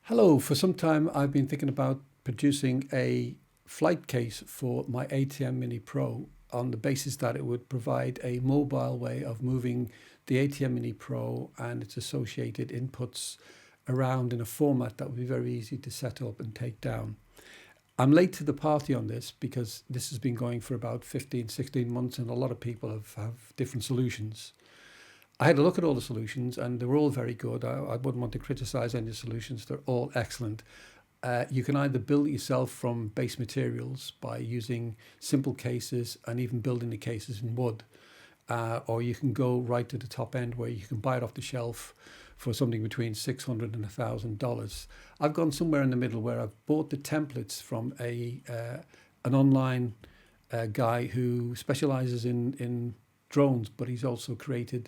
Hello, for some time I've been thinking about producing a flight case for my ATEM Mini Pro on the basis that it would provide a mobile way of moving the ATEM Mini Pro and its associated inputs around in a format that would be very easy to set up and take down. I'm late to the party on this because this has been going for about 15, 16 months and a lot of people have different solutions. I had a look at all the solutions and they were all very good. I wouldn't want to criticize any of the solutions. They're all excellent. You can either build it yourself from base materials by using simple cases and even building the cases in wood. Or you can go right to the top end where you can buy it off the shelf for something between $600 and $1,000. I've gone somewhere in the middle where I've bought the templates from an online guy who specializes in drones, but he's also created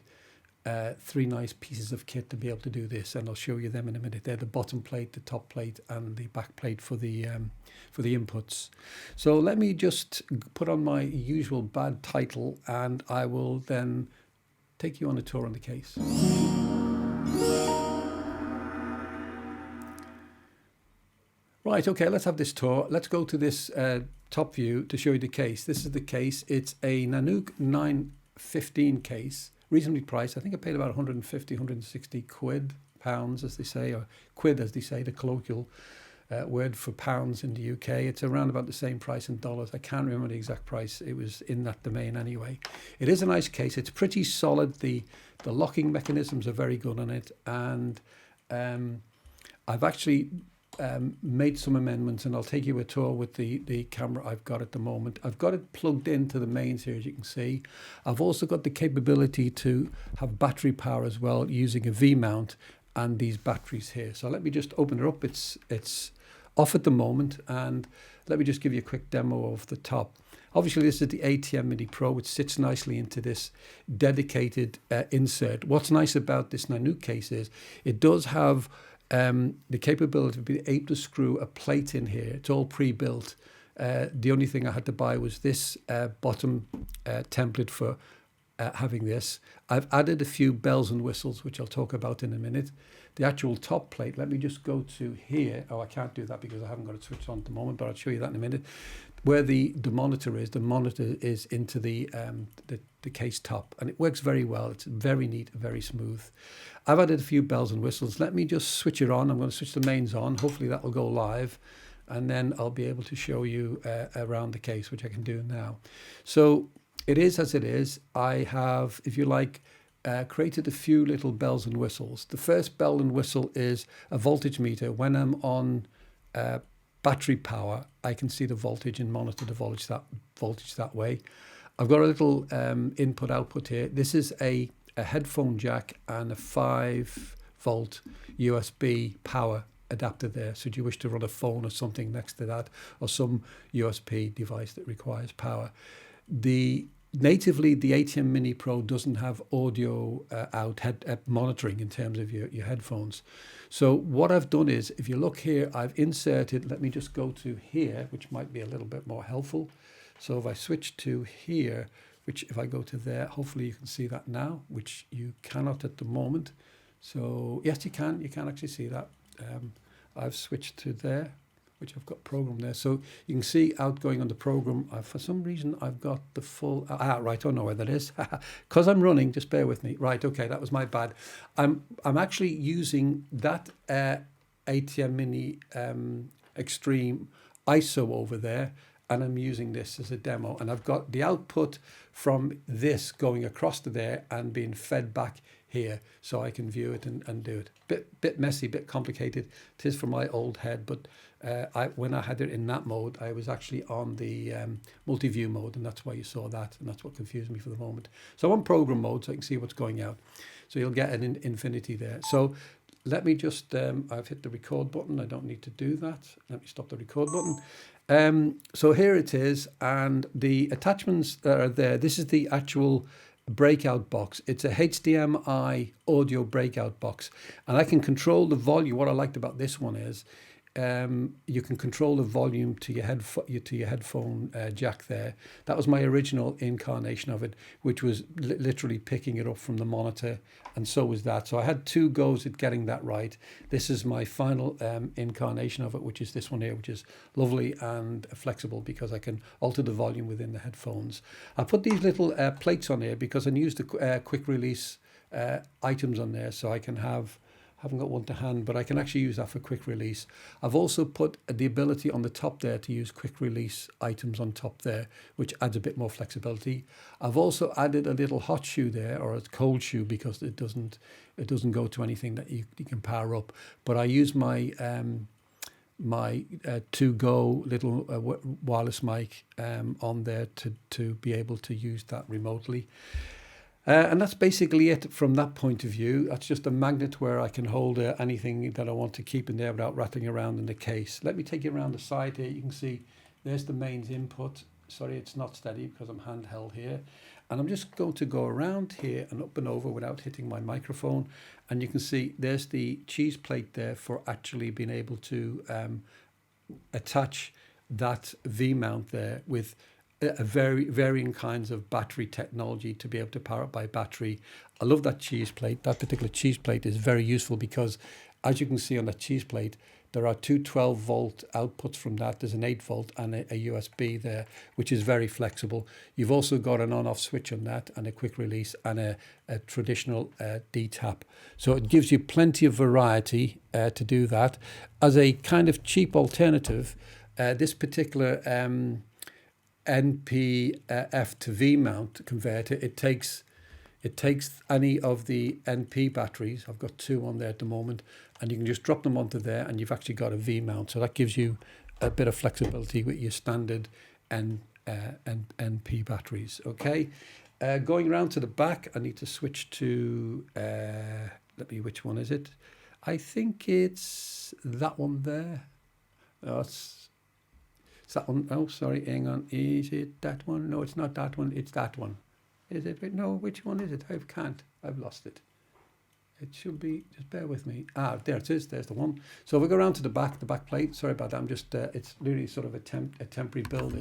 three nice pieces of kit to be able to do this, and I'll show you them in a minute. They're the bottom plate, the top plate, and the back plate for the inputs. So let me just put on my usual bad title, and I will then take you on a tour on the case. Right, okay, let's have this tour. Let's go to this top view to show you the case. This is the case. It's a Nanuk 915 case. Reasonably priced. I think I paid about 150, 160 quid, pounds as they say, or quid as they say, the colloquial word for pounds in the UK. It's around about the same price in dollars. I can't remember the exact price. It was in that domain anyway. It is a nice case. It's pretty solid. The locking mechanisms are very good on it. And I've actually made some amendments, and I'll take you a tour with the camera I've got at the moment. I've got it plugged into the mains here, as you can see. I've also got the capability to have battery power as well using a V-mount and these batteries here. So let me just open it up. It's off at the moment, and let me just give you a quick demo of the top. Obviously, this is the ATEM Mini Pro, which sits nicely into this dedicated insert. What's nice about this Nanuk case is it does have the capability to be able to screw a plate in here. It's all pre-built. The only thing I had to buy was this bottom template for having this. I've added a few bells and whistles, which I'll talk about in a minute. The actual top plate, let me just go to here. Oh, I can't do that because I haven't got it switched on at the moment, but I'll show you that in a minute. Where the monitor is into the case top, and it works very well. It's very neat, very smooth. I've added a few bells and whistles. Let me just switch it on. I'm going to switch the mains on. Hopefully that will go live, and then I'll be able to show you around the case, which I can do now. So it is as it is. I have, if you like, created a few little bells and whistles. The first bell and whistle is a voltage meter. When I'm on battery power, I can see the voltage and monitor the voltage that way. I've got a little input output here. This is a headphone jack and a 5-volt USB power adapter there. So do you wish to run a phone or something next to that, or some USB device that requires power? Natively, the ATEM Mini Pro doesn't have audio monitoring in terms of your headphones. So what I've done is, if you look here, I've inserted, let me just go to here, which might be a little bit more helpful. So if I switch to here, which if I go to there, hopefully you can see that now, which you cannot at the moment. So yes, you can actually see that. I've switched to there, which I've got programmed there. So you can see outgoing on the program. For some reason, I've got the full, right, I don't know where that is. Because I'm running, just bear with me. Right, okay, that was my bad. I'm actually using that ATEM Mini Extreme ISO over there, and I'm using this as a demo. And I've got the output from this going across to there and being fed back here, so I can view it and do it. Bit messy, bit complicated. It is for my old head, but when I had it in that mode, I was actually on the multi-view mode, and that's why you saw that, and that's what confused me for the moment. So I'm on program mode, so I can see what's going out. So you'll get an infinity there. So let me just, I've hit the record button. I don't need to do that. Let me stop the record button. So here it is, and the attachments that are there, this is the actual breakout box. It's a HDMI audio breakout box, and I can control the volume. What I liked about this one is you can control the volume to your headphone jack there. That was my original incarnation of it, which was literally picking it up from the monitor, and so was that. So I had 2 goes at getting that right. This is my final incarnation of it, which is this one here, which is lovely and flexible because I can alter the volume within the headphones. I put these little plates on here because I used the quick release items on there, so I can haven't got one to hand, but I can actually use that for quick release. I've also put the ability on the top there to use quick release items on top there, which adds a bit more flexibility. I've also added a little hot shoe there, or a cold shoe, because it doesn't go to anything that you can power up. But I use my my to-go little wireless mic on there to be able to use that remotely. And that's basically it from that point of view. That's just a magnet where I can hold anything that I want to keep in there without rattling around in the case. Let me take you around the side here. You can see there's the mains input. Sorry, it's not steady because I'm handheld here. And I'm just going to go around here and up and over without hitting my microphone. And you can see there's the cheese plate there for actually being able to attach that V-mount there with a varying kinds of battery technology to be able to power up by battery. I love that cheese plate. That particular cheese plate is very useful because, as you can see on that cheese plate, there are 2 12-volt outputs from that. There's an 8-volt and a USB there, which is very flexible. You've also got an on-off switch on that and a quick release and a traditional D-tap. So it gives you plenty of variety to do that. As a kind of cheap alternative, this particular NP-F to V-mount converter, it takes any of the NP batteries. I've got 2 on there at the moment, and you can just drop them onto there and you've actually got a V-mount. So that gives you a bit of flexibility with your standard NP batteries. Okay, going around to the back, I need to switch to which one is it? I think it's that one there. Oh, it's that one. Oh, sorry, hang on. Is it that one? No, it's not that one. It's that one. Is it? No, which one is it? I've lost it. It should be, just bear with me. Ah, there it is. There's the one. So if we go around to the back plate. Sorry about that. I'm just, it's literally sort of a temporary build.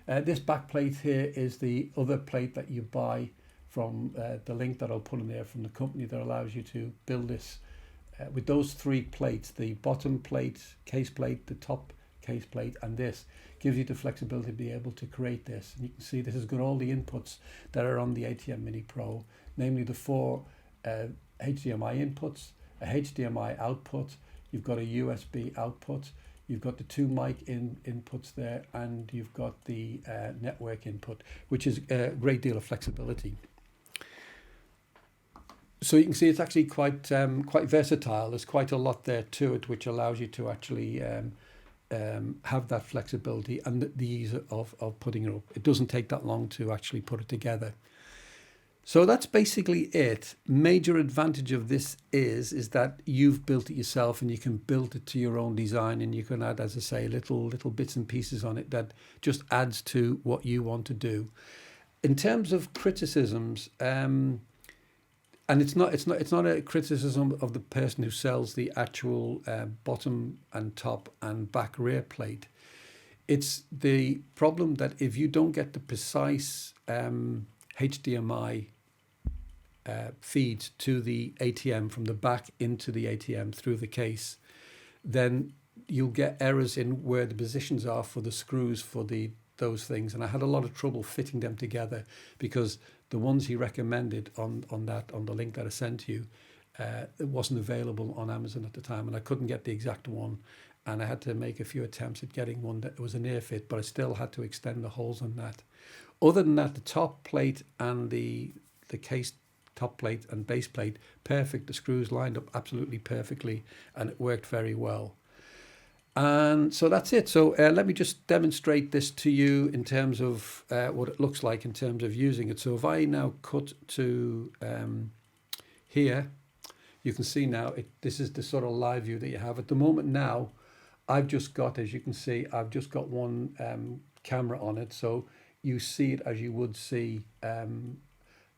This back plate here is the other plate that you buy from the link that I'll put in there from the company that allows you to build this. With those 3 plates, the bottom plate, case plate, the top case plate, and this gives you the flexibility to be able to create this. And you can see this has got all the inputs that are on the ATEM Mini Pro, namely the 4 HDMI inputs, a HDMI output, you've got a USB output, you've got the 2 mic inputs there, and you've got the network input, which is a great deal of flexibility. So you can see it's actually quite versatile. There's quite a lot there to it, which allows you to actually have that flexibility and the ease of putting it up. It doesn't take that long to actually put it together. So that's basically it. Major advantage of this is that you've built it yourself and you can build it to your own design, and you can add, as I say, little bits and pieces on it that just adds to what you want to do. In terms of criticisms, and it's not a criticism of the person who sells the actual bottom and top and back rear plate. It's the problem that if you don't get the precise HDMI feeds to the ATM from the back into the ATM through the case, then you'll get errors in where the positions are for the screws for those things. And I had a lot of trouble fitting them together because the ones he recommended on the link that I sent to you, it wasn't available on Amazon at the time, and I couldn't get the exact one. And I had to make a few attempts at getting one that was a near fit, but I still had to extend the holes on that. Other than that, the top plate and the case top plate and base plate, perfect. The screws lined up absolutely perfectly, and it worked very well. And so that's it. So let me just demonstrate this to you in terms of what it looks like in terms of using it. So if I now cut to here, you can see now this is the sort of live view that you have at the moment. Now I've just got, as you can see, I've just got one camera on it. So you see it as you would see a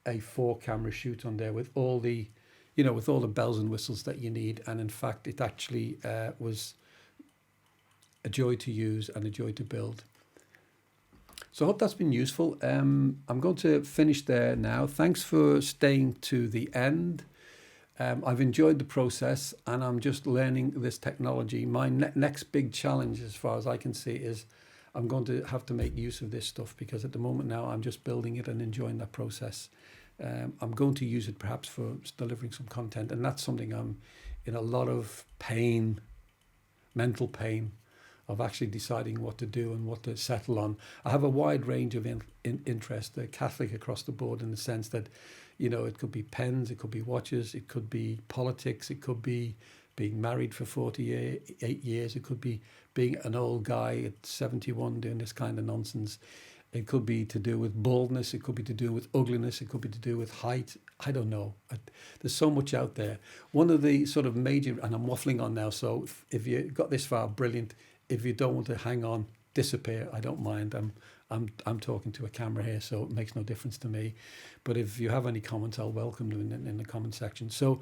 4-camera shoot on there with all the, with all the bells and whistles that you need. And in fact, it actually was a joy to use and a joy to build. So I hope that's been useful. I'm going to finish there now. Thanks for staying to the end. I've enjoyed the process and I'm just learning this technology. My next big challenge, as far as I can see, is I'm going to have to make use of this stuff, because at the moment now I'm just building it and enjoying that process. I'm going to use it perhaps for delivering some content, and that's something I'm in a lot of pain, mental pain, of actually deciding what to do and what to settle on. I have a wide range of interest, Catholic across the board, in the sense that, you know, it could be pens, it could be watches, it could be politics, it could be being married for 48 years, it could be being an old guy at 71 doing this kind of nonsense. It could be to do with baldness, it could be to do with ugliness, it could be to do with height. I don't know. There's so much out there. One of the sort of major, and I'm waffling on now, so if you got this far, brilliant. If you don't want to hang on, disappear, I don't mind. I'm talking to a camera here, so it makes no difference to me. But if you have any comments, I'll welcome them in the comment section. So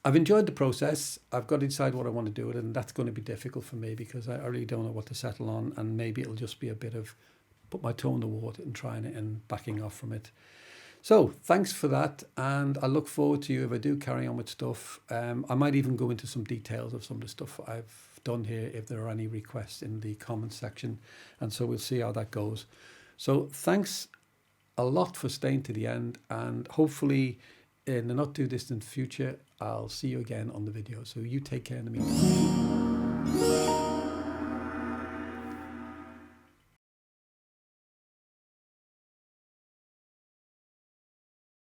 I've enjoyed the process. I've got to decide what I want to do with it, and that's going to be difficult for me, because I really don't know what to settle on, and maybe it'll just be a bit of put my toe in the water and trying it and backing off from it. So thanks for that, and I look forward to you if I do carry on with stuff. I might even go into some details of some of the stuff I've done here if there are any requests in the comments section, and so we'll see how that goes. So thanks a lot for staying to the end, and hopefully in the not too distant future I'll see you again on the video. So you take care in the meantime.